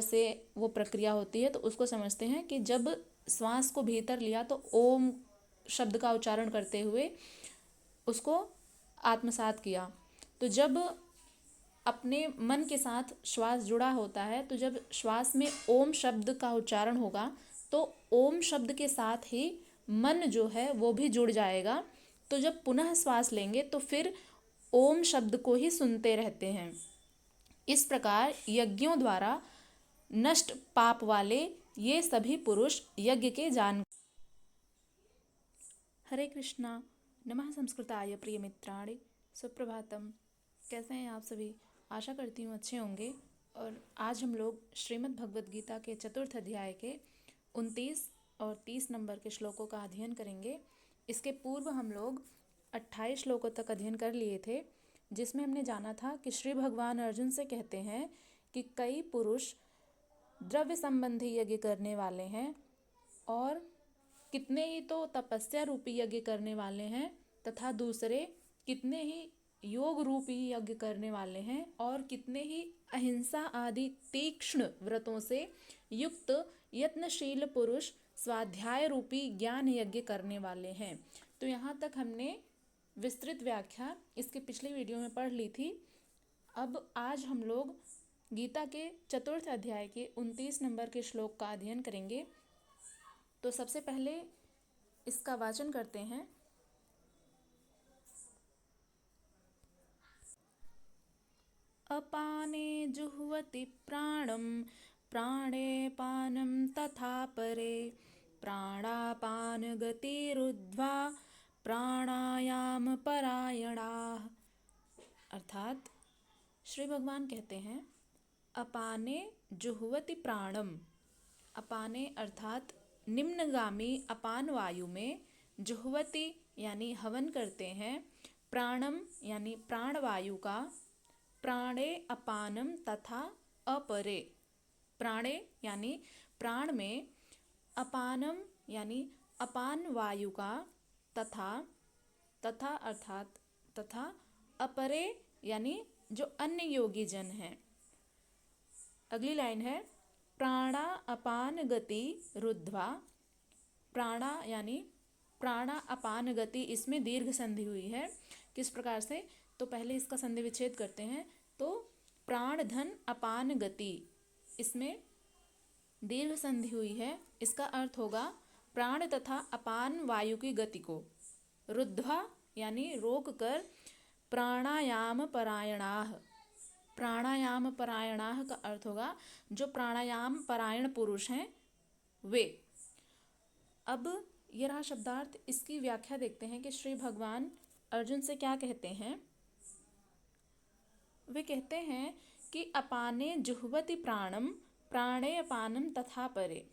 प्रकार से वो प्रक्रिया होती है, तो उसको समझते हैं कि जब श्वास को भीतर लिया तो ओम शब्द का उच्चारण करते हुए उसको आत्मसात किया। तो जब अपने मन के साथ श्वास जुड़ा होता है, तो जब श्वास में ओम शब्द का उच्चारण होगा तो ओम शब्द के साथ ही मन जो है वो भी जुड़ जाएगा। तो जब पुनः श्वास लेंगे तो फिर ओम शब्द को ही सुनते रहते हैं। इस प्रकार यज्ञों द्वारा नष्ट पाप वाले ये सभी पुरुष यज्ञ के जान। हरे कृष्णा। नमः संस्कृताय प्रिय मित्राणि। सुप्रभातम। कैसे हैं आप सभी? आशा करती हूँ अच्छे होंगे। और आज हम लोग श्रीमद् भगवद गीता के चतुर्थ अध्याय के 29 और 30 नंबर के श्लोकों का अध्ययन करेंगे। इसके पूर्व हम लोग 28 श्लोकों तक अध्ययन कर लिए थे, जिसमें हमने जाना था कि श्री भगवान अर्जुन से कहते हैं कि कई पुरुष द्रव्य संबंधी यज्ञ करने वाले हैं और कितने ही तो तपस्या रूपी यज्ञ करने वाले हैं, तथा दूसरे कितने ही योग रूपी यज्ञ करने वाले हैं और कितने ही अहिंसा आदि तीक्ष्ण व्रतों से युक्त यत्नशील पुरुष स्वाध्याय रूपी ज्ञान यज्ञ करने वाले हैं। तो यहाँ तक हमने विस्तृत व्याख्या इसके पिछले वीडियो में पढ़ ली थी। अब आज हम लोग गीता के चतुर्थ अध्याय के 29 नंबर के श्लोक का अध्ययन करेंगे। तो सबसे पहले इसका वाचन करते हैं। अपाने जुह्वति प्राणं प्राणे पानं तथा परे प्राणापान गतिरुद्ध्वा प्राणायाम परायणाः। अर्थात श्री भगवान कहते हैं अपाने जुह्वति प्राणम। अपाने अर्थात निम्नगामी अपान वायु में, जुह्वति यानी हवन करते हैं, प्राणम यानी प्राण वायु का, प्राणे अपानम तथा अपरे। प्राणे यानी प्राण में, अपानम यानी अपान वायु का, तथा अर्थात तथा अपरे यानी जो अन्य योगी जन हैं। अगली लाइन है प्राणा अपान गति रुद्ध्वा। प्राणा यानी प्राणा अपान गति, इसमें दीर्घ संधि हुई है। किस प्रकार से? तो पहले इसका संधि विच्छेद करते हैं। तो प्राण धन अपान गति, इसमें दीर्घ संधि हुई है। इसका अर्थ होगा प्राण तथा अपान वायु की गति को रुद्ध्वा यानी रोक कर प्राणायाम परायणाः। प्राणायाम परायणाः का अर्थ होगा जो प्राणायाम परायण पुरुष हैं वे। अब ये रहा शब्दार्थ। इसकी व्याख्या देखते हैं कि श्री भगवान अर्जुन से क्या कहते हैं। वे कहते हैं कि अपाने जुह्वति प्राणम प्राणे अपानम तथा परे।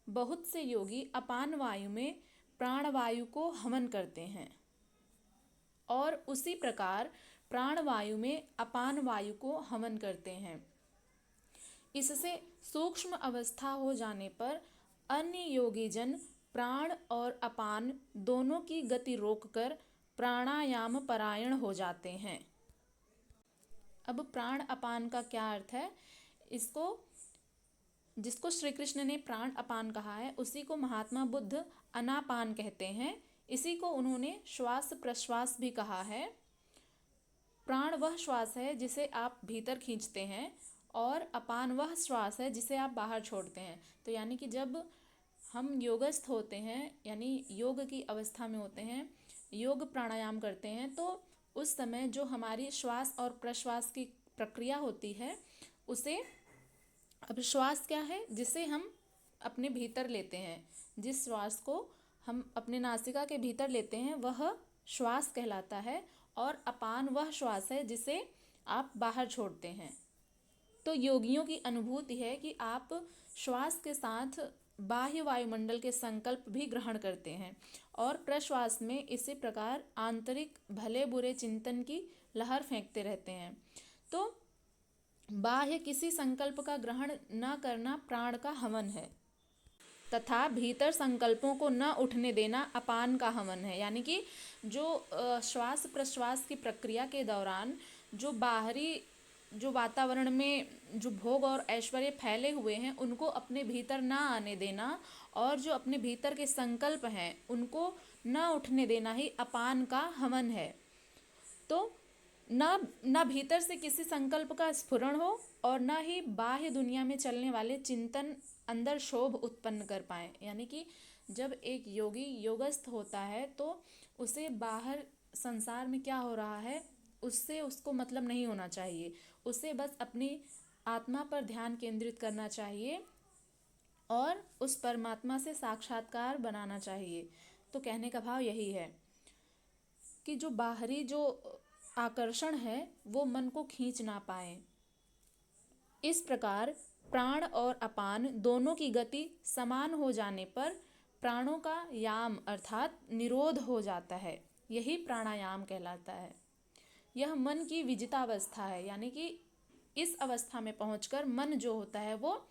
बहुत से योगी अपान वायु में प्राणवायु को हवन करते हैं और उसी प्रकार प्राणवायु में अपान वायु को हवन करते हैं। इससे सूक्ष्म अवस्था हो जाने पर अन्य योगी जन प्राण और अपान दोनों की गति रोककर प्राणायाम परायण हो जाते हैं। अब प्राण अपान का क्या अर्थ है? इसको जिसको श्री कृष्ण ने प्राण अपान कहा है उसी को महात्मा बुद्ध अनापान कहते हैं। इसी को उन्होंने श्वास प्रश्वास भी कहा है। प्राण वह श्वास है जिसे आप भीतर खींचते हैं और अपान वह श्वास है जिसे आप बाहर छोड़ते हैं। तो यानी कि जब हम योगस्थ होते हैं यानी योग की अवस्था में होते हैं, योग प्राणायाम करते हैं, तो उस समय जो हमारी श्वास और प्रश्वास की प्रक्रिया होती है उसे, अब श्वास क्या है? जिसे हम अपने भीतर लेते हैं, जिस श्वास को हम अपने नासिका के भीतर लेते हैं वह श्वास कहलाता है, और अपान वह श्वास है जिसे आप बाहर छोड़ते हैं। तो योगियों की अनुभूति है कि आप श्वास के साथ बाह्य वायुमंडल के संकल्प भी ग्रहण करते हैं और प्रश्वास में इसी प्रकार आंतरिक भले बुरे चिंतन की लहर फेंकते रहते हैं। तो बाह्य किसी संकल्प का ग्रहण न करना प्राण का हवन है, तथा भीतर संकल्पों को न उठने देना अपान का हवन है। यानी कि जो श्वास प्रश्वास की प्रक्रिया के दौरान जो बाहरी जो वातावरण में जो भोग और ऐश्वर्य फैले हुए हैं उनको अपने भीतर ना आने देना, और जो अपने भीतर के संकल्प हैं उनको ना उठने देना ही अपान का हवन है। तो ना भीतर से किसी संकल्प का स्फुरण हो और ना ही बाह्य दुनिया में चलने वाले चिंतन अंदर शोभ उत्पन्न कर पाए। यानी कि जब एक योगी योगस्थ होता है तो उसे बाहर संसार में क्या हो रहा है उससे उसको मतलब नहीं होना चाहिए। उसे बस अपनी आत्मा पर ध्यान केंद्रित करना चाहिए और उस परमात्मा से साक्षात्कार बनाना चाहिए। तो कहने का भाव यही है कि जो बाहरी जो आकर्षण है वो मन को खींच ना पाए। इस प्रकार प्राण और अपान दोनों की गति समान हो जाने पर प्राणों का याम अर्थात निरोध हो जाता है। यही प्राणायाम कहलाता है। यह मन की विजितावस्था है, यानी कि इस अवस्था में पहुंचकर मन जो होता है वो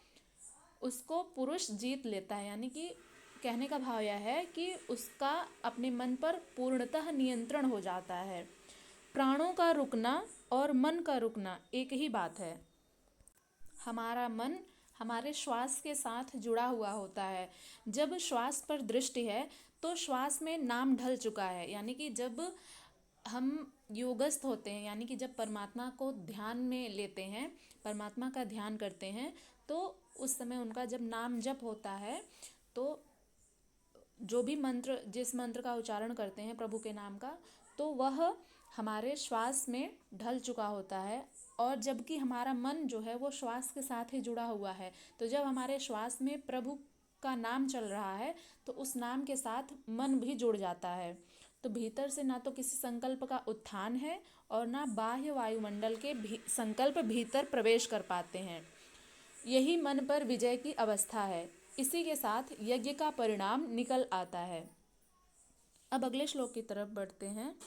उसको पुरुष जीत लेता है। यानी कि कहने का भाव यह है कि उसका अपने मन पर पूर्णतः नियंत्रण हो जाता है। प्राणों का रुकना और मन का रुकना एक ही बात है। हमारा मन हमारे श्वास के साथ जुड़ा हुआ होता है। जब श्वास पर दृष्टि है तो श्वास में नाम ढल चुका है। यानी कि जब हम योगस्थ होते हैं, यानी कि जब परमात्मा को ध्यान में लेते हैं, परमात्मा का ध्यान करते हैं, तो उस समय उनका जब नाम जप होता है तो जो भी मंत्र जिस मंत्र का उच्चारण करते हैं प्रभु के नाम का, तो वह हमारे श्वास में ढल चुका होता है। और जबकि हमारा मन जो है वो श्वास के साथ ही जुड़ा हुआ है, तो जब हमारे श्वास में प्रभु का नाम चल रहा है तो उस नाम के साथ मन भी जुड़ जाता है। तो भीतर से ना तो किसी संकल्प का उत्थान है और ना बाह्य वायुमंडल के संकल्प भीतर प्रवेश कर पाते हैं। यही मन पर विजय की अवस्था है। इसी के साथ यज्ञ का परिणाम निकल आता है। अब अगले श्लोक की तरफ बढ़ते हैं।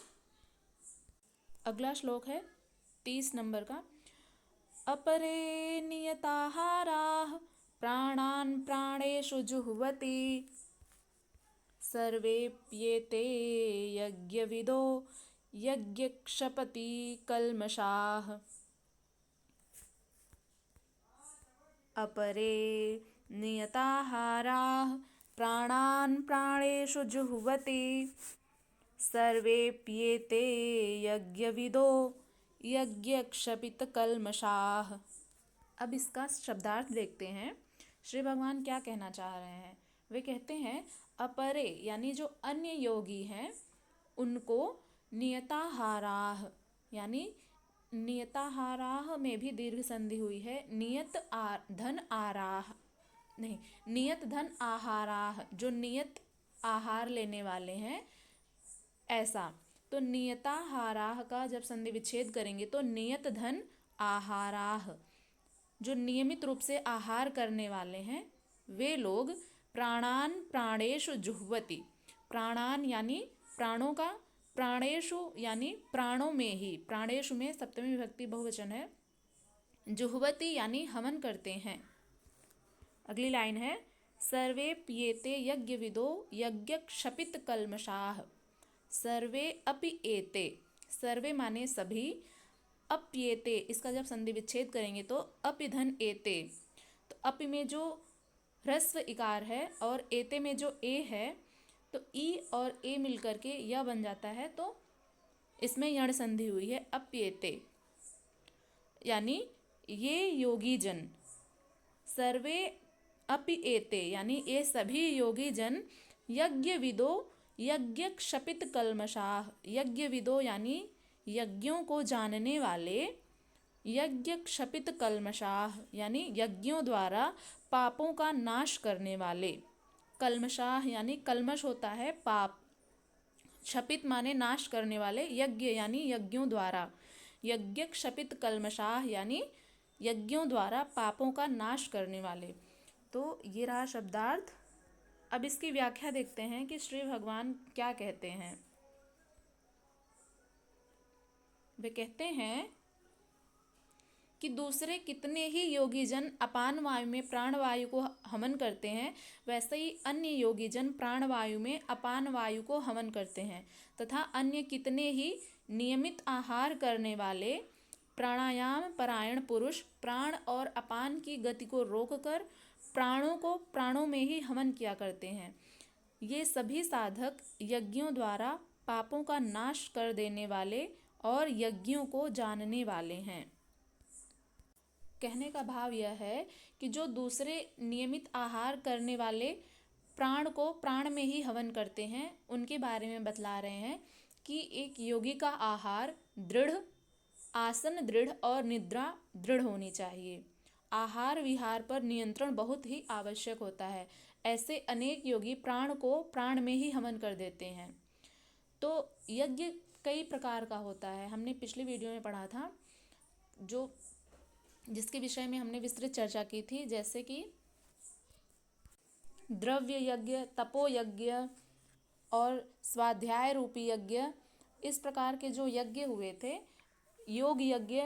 अगला श्लोक है 30 नंबर का। अपरे नियताहाराः प्राणान् प्राणेषु जुह्वति सर्वेप्येते यज्ञविदो यज्ञक्षपति कल्मषाः। अपरे नियताहाराः प्राणान् प्राणेषु जुह्वति सर्वेप्येते यज्ञविदो यज्ञक्षपितकल्मषाः। अब इसका शब्दार्थ देखते हैं। श्री भगवान क्या कहना चाह रहे हैं। वे कहते हैं अपरे यानी जो अन्य योगी हैं उनको नियताहाराः, यानी नियताहाराः में भी दीर्घ संधि हुई है। नियत धन आराह नहीं, नियत धन आहाराः, जो नियत आहार लेने वाले हैं ऐसा। तो नियताहाराः का जब संधि विच्छेद करेंगे तो नियत धन आहाराः, जो नियमित रूप से आहार करने वाले हैं वे लोग प्राणान प्राणेषु जुह्वति। प्राणान यानी प्राणों का, प्राणेषु यानी प्राणों में ही, प्राणेषु में सप्तमी विभक्ति बहुवचन है। जुह्वति यानी हवन करते हैं। अगली लाइन है सर्वे पिएते यज्ञविदो यज्ञक्षपित कल्मषाः। सर्वे अपि एते, सर्वे माने सभी, अप्येते इसका जब संधि विच्छेद करेंगे तो अपिधन एते, तो अपि में जो ह्रस्व इकार है और एते में जो ए है तो ई और ए मिलकर के यह बन जाता है, तो इसमें यण संधि हुई है अप्येते, यानी ये योगी जन। सर्वे अपि एते यानी ये सभी योगी जन यज्ञ विदो यज्ञ क्षपित कल्मषाः। यज्ञ विदो यानी यज्ञों को जानने वाले, यज्ञ क्षपित कल्मषाः यानी यज्ञों द्वारा पापों का नाश करने वाले। कल्मषाः यानी कल्मष होता है पाप, क्षपित माने नाश करने वाले, यज्ञ यानी यज्ञों द्वारा। यज्ञ क्षपित कल्मषाः यानी यज्ञों द्वारा पापों का नाश करने वाले। तो ये रहा शब्दार्थ। अब इसकी व्याख्या देखते हैं कि श्री भगवान क्या कहते हैं। वे कहते हैं कि दूसरे कितने ही योगी जन अपान वायु में प्राण वायु को हवन करते हैं, वैसे ही अन्य योगी जन प्राण वायु में अपान वायु को हवन करते हैं, तथा अन्य कितने ही नियमित आहार करने वाले प्राणायाम परायण पुरुष प्राण और अपान की गति को रोककर प्राणों को प्राणों में ही हवन किया करते हैं। ये सभी साधक यज्ञों द्वारा पापों का नाश कर देने वाले और यज्ञों को जानने वाले हैं। कहने का भाव यह है कि जो दूसरे नियमित आहार करने वाले प्राण को प्राण में ही हवन करते हैं, उनके बारे में बतला रहे हैं कि एक योगी का आहार दृढ़, आसन दृढ़ और निद्रा दृढ़ होनी चाहिए। आहार विहार पर नियंत्रण बहुत ही आवश्यक होता है। ऐसे अनेक योगी प्राण को प्राण में ही हवन कर देते हैं। तो यज्ञ कई प्रकार का होता है, हमने पिछली वीडियो में पढ़ा था, जिसके विषय में हमने विस्तृत चर्चा की थी, जैसे कि द्रव्य यज्ञ, तपो यज्ञ और स्वाध्याय रूपी यज्ञ। इस प्रकार के जो यज्ञ हुए थे, योग यज्ञ,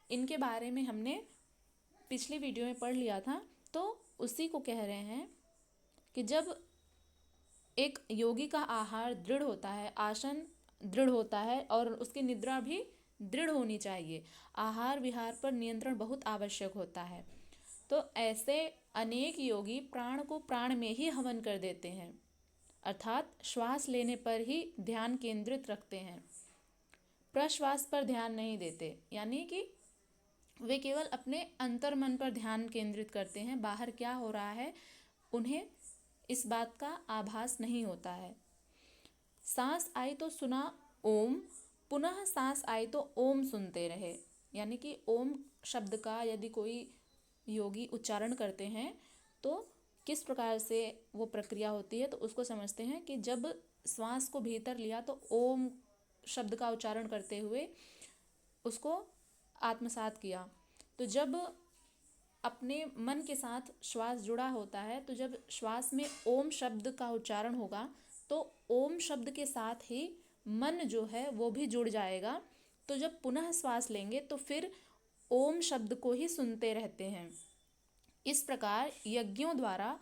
इनके बारे में हमने पिछली वीडियो में पढ़ लिया था। तो उसी को कह रहे हैं कि जब एक योगी का आहार दृढ़ होता है, आसन दृढ़ होता है और उसकी निद्रा भी दृढ़ होनी चाहिए। आहार विहार पर नियंत्रण बहुत आवश्यक होता है। तो ऐसे अनेक योगी प्राण को प्राण में ही हवन कर देते हैं, अर्थात श्वास लेने पर ही ध्यान केंद्रित रखते हैं, प्रश्वास पर ध्यान नहीं देते। यानी कि वे केवल अपने अंतर्मन पर ध्यान केंद्रित करते हैं, बाहर क्या हो रहा है उन्हें इस बात का आभास नहीं होता है। सांस आई तो सुना ओम, पुनः सांस आई तो ओम सुनते रहे। यानी कि ओम शब्द का यदि कोई योगी उच्चारण करते हैं तो किस प्रकार से वो प्रक्रिया होती है, तो उसको समझते हैं कि जब श्वास को भीतर लिया तो ओम शब्द का उच्चारण करते हुए उसको आत्मसात किया। तो जब अपने मन के साथ श्वास जुड़ा होता है, तो जब श्वास में ओम शब्द का उच्चारण होगा तो ओम शब्द के साथ ही मन जो है वो भी जुड़ जाएगा। तो जब पुनः श्वास लेंगे तो फिर ओम शब्द को ही सुनते रहते हैं। इस प्रकार यज्ञों द्वारा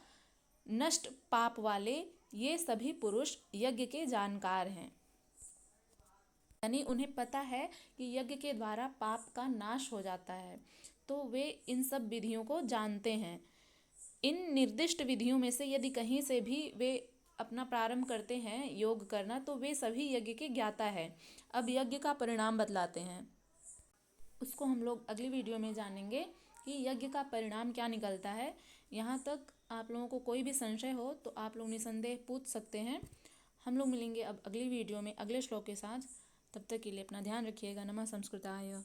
नष्ट पाप वाले ये सभी पुरुष यज्ञ के जानकार हैं। यानी उन्हें पता है कि यज्ञ के द्वारा पाप का नाश हो जाता है, तो वे इन सब विधियों को जानते हैं। इन निर्दिष्ट विधियों में से यदि कहीं से भी वे अपना प्रारंभ करते हैं योग करना, तो वे सभी यज्ञ के ज्ञाता है। अब यज्ञ का परिणाम बतलाते हैं, उसको हम लोग अगली वीडियो में जानेंगे कि यज्ञ का परिणाम क्या निकलता है। यहाँ तक आप लोगों को कोई भी संशय हो तो आप लोग निसंदेह पूछ सकते हैं। हम लोग मिलेंगे अब अगली वीडियो में अगले श्लोक के साथ। तब तक के लिए अपना ध्यान रखिएगा। नमः संस्कृताय।